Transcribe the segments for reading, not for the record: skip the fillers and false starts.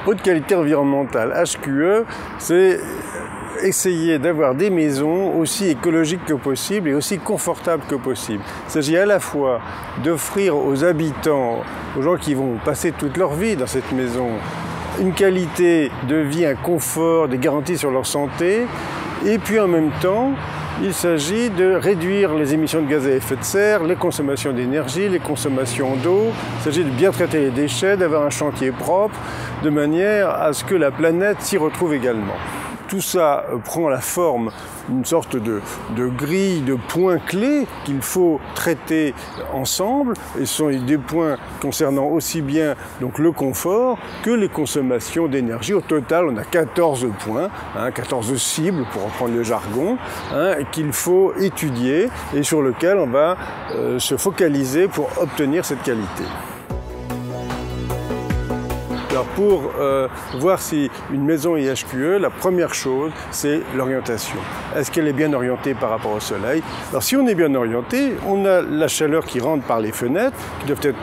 Haute qualité environnementale, HQE, c'est essayer d'avoir des maisons aussi écologiques que possible et aussi confortables que possible. Il s'agit à la fois d'offrir aux habitants, aux gens qui vont passer toute leur vie dans cette maison, une qualité de vie, un confort, des garanties sur leur santé, et puis en même temps, il s'agit de réduire les émissions de gaz à effet de serre, les consommations d'énergie, les consommations d'eau. Il s'agit de bien traiter les déchets, d'avoir un chantier propre, de manière à ce que la planète s'y retrouve également. Tout ça prend la forme d'une sorte de grille de points clés qu'il faut traiter ensemble. Et ce sont des points concernant aussi bien donc, le confort que les consommations d'énergie. Au total, on a 14 points, 14 cibles pour reprendre le jargon, qu'il faut étudier et sur lesquels on va se focaliser pour obtenir cette qualité. Alors pour voir si une maison est HQE, la première chose, c'est l'orientation. Est-ce qu'elle est bien orientée par rapport au soleil? Alors si on est bien orienté, on a la chaleur qui rentre par les fenêtres, qui doivent être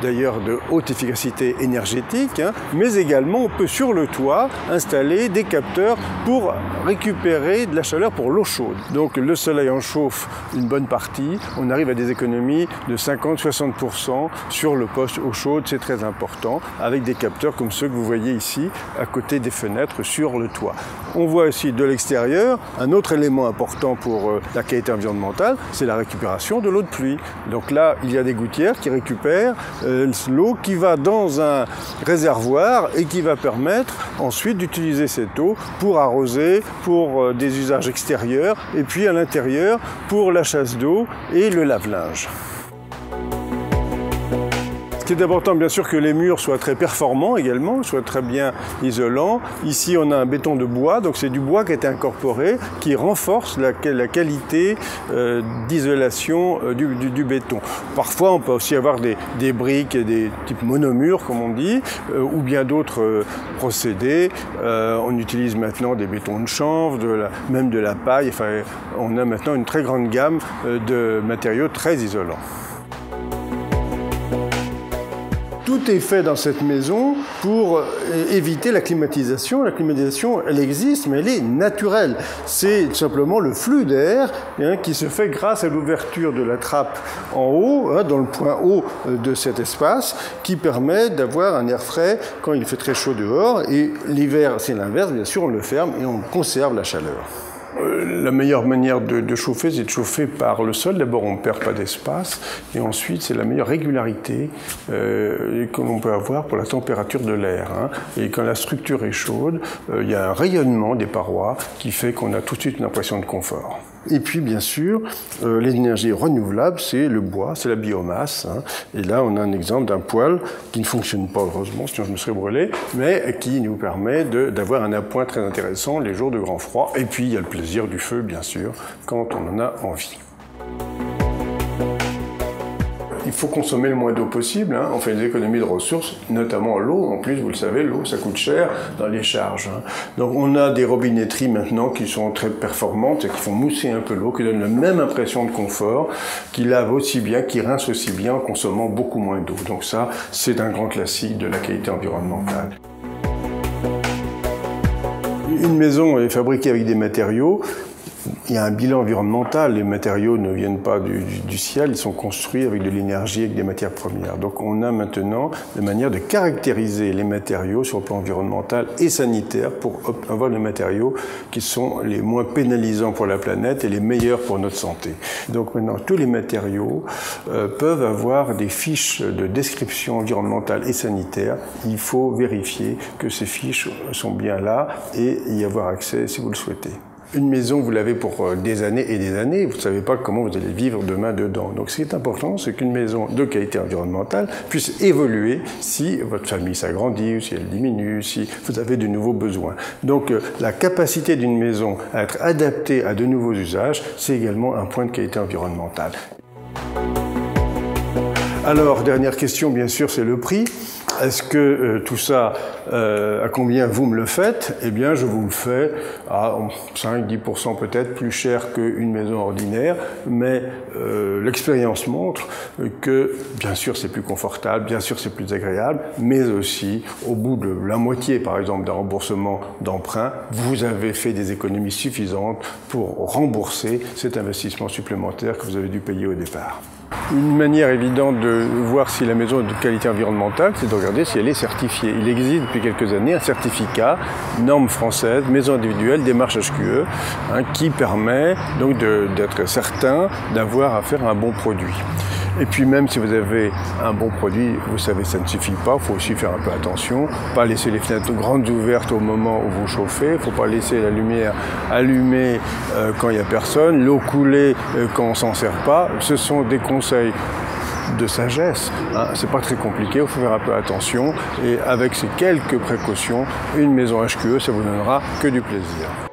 d'ailleurs de haute efficacité énergétique, mais également on peut sur le toit installer des capteurs pour récupérer de la chaleur pour l'eau chaude. Donc le soleil en chauffe une bonne partie, on arrive à des économies de 50-60% sur le poste eau chaude, c'est très important, avec des capteurs comme ceux que vous voyez ici à côté des fenêtres sur le toit. On voit aussi de l'extérieur, un autre élément important pour la qualité environnementale, c'est la récupération de l'eau de pluie. Donc là, il y a des gouttières qui récupèrent l'eau qui va dans un réservoir et qui va permettre ensuite d'utiliser cette eau pour arroser, pour des usages extérieurs et puis à l'intérieur pour la chasse d'eau et le lave-linge. Ce qui est important, bien sûr, que les murs soient très performants également, soient très bien isolants. Ici, on a un béton de bois, donc c'est du bois qui a été incorporé, qui renforce la qualité d'isolation du béton. Parfois, on peut aussi avoir des briques et des types monomures, comme on dit, ou bien d'autres procédés. On utilise maintenant des bétons de chanvre, même de la paille. Enfin, on a maintenant une très grande gamme de matériaux très isolants. Tout est fait dans cette maison pour éviter la climatisation. La climatisation, elle existe, mais elle est naturelle. C'est tout simplement le flux d'air qui se fait grâce à l'ouverture de la trappe en haut, dans le point haut de cet espace, qui permet d'avoir un air frais quand il fait très chaud dehors. Et l'hiver, c'est l'inverse, bien sûr, on le ferme et on conserve la chaleur. La meilleure manière de chauffer, c'est de chauffer par le sol. D'abord, on ne perd pas d'espace. Et ensuite, c'est la meilleure régularité que l'on peut avoir pour la température de l'air. Et quand la structure est chaude, il y a un rayonnement des parois qui fait qu'on a tout de suite une impression de confort. Et puis, bien sûr, l'énergie renouvelable, c'est le bois, c'est la biomasse. Et là, on a un exemple d'un poêle qui ne fonctionne pas, heureusement, sinon je me serais brûlé, mais qui nous permet d'avoir un appoint très intéressant les jours de grand froid. Et puis, il y a le plaisir du feu, bien sûr, quand on en a envie. Il faut consommer le moins d'eau possible, on fait des économies de ressources, notamment l'eau. En plus, vous le savez, l'eau, ça coûte cher dans les charges. Donc on a des robinetteries maintenant qui sont très performantes et qui font mousser un peu l'eau, qui donnent la même impression de confort, qui lavent aussi bien, qui rincent aussi bien en consommant beaucoup moins d'eau. Donc ça, c'est un grand classique de la qualité environnementale. Une maison est fabriquée avec des matériaux. Il y a un bilan environnemental, les matériaux ne viennent pas du ciel, ils sont construits avec de l'énergie, avec des matières premières. Donc on a maintenant une manière de caractériser les matériaux sur le plan environnemental et sanitaire pour avoir les matériaux qui sont les moins pénalisants pour la planète et les meilleurs pour notre santé. Donc maintenant tous les matériaux peuvent avoir des fiches de description environnementale et sanitaire. Il faut vérifier que ces fiches sont bien là et y avoir accès si vous le souhaitez. Une maison, vous l'avez pour des années et des années, vous ne savez pas comment vous allez vivre demain dedans. Donc ce qui est important, c'est qu'une maison de qualité environnementale puisse évoluer si votre famille s'agrandit, ou si elle diminue, si vous avez de nouveaux besoins. Donc la capacité d'une maison à être adaptée à de nouveaux usages, c'est également un point de qualité environnementale. Alors, dernière question, bien sûr, c'est le prix. est-ce que tout ça, à combien vous me le faites? Eh bien, je vous le fais à 5-10% peut-être plus cher qu'une maison ordinaire, mais l'expérience montre que, bien sûr, c'est plus confortable, bien sûr, c'est plus agréable, mais aussi, au bout de la moitié, par exemple, d'un remboursement d'emprunt, vous avez fait des économies suffisantes pour rembourser cet investissement supplémentaire que vous avez dû payer au départ. Une manière évidente de voir si la maison est de qualité environnementale, c'est de regarder si elle est certifiée. Il existe depuis quelques années un certificat, norme française, maison individuelle, démarche HQE, qui permet donc d'être certain d'avoir affaire à un bon produit. Et puis même si vous avez un bon produit, vous savez, ça ne suffit pas, il faut aussi faire un peu attention, pas laisser les fenêtres grandes ouvertes au moment où vous chauffez, il ne faut pas laisser la lumière allumée quand il n'y a personne, l'eau couler quand on ne s'en sert pas. Ce sont des conseils de sagesse, c'est pas très compliqué, il faut faire un peu attention et avec ces quelques précautions, une maison HQE, ça vous donnera que du plaisir.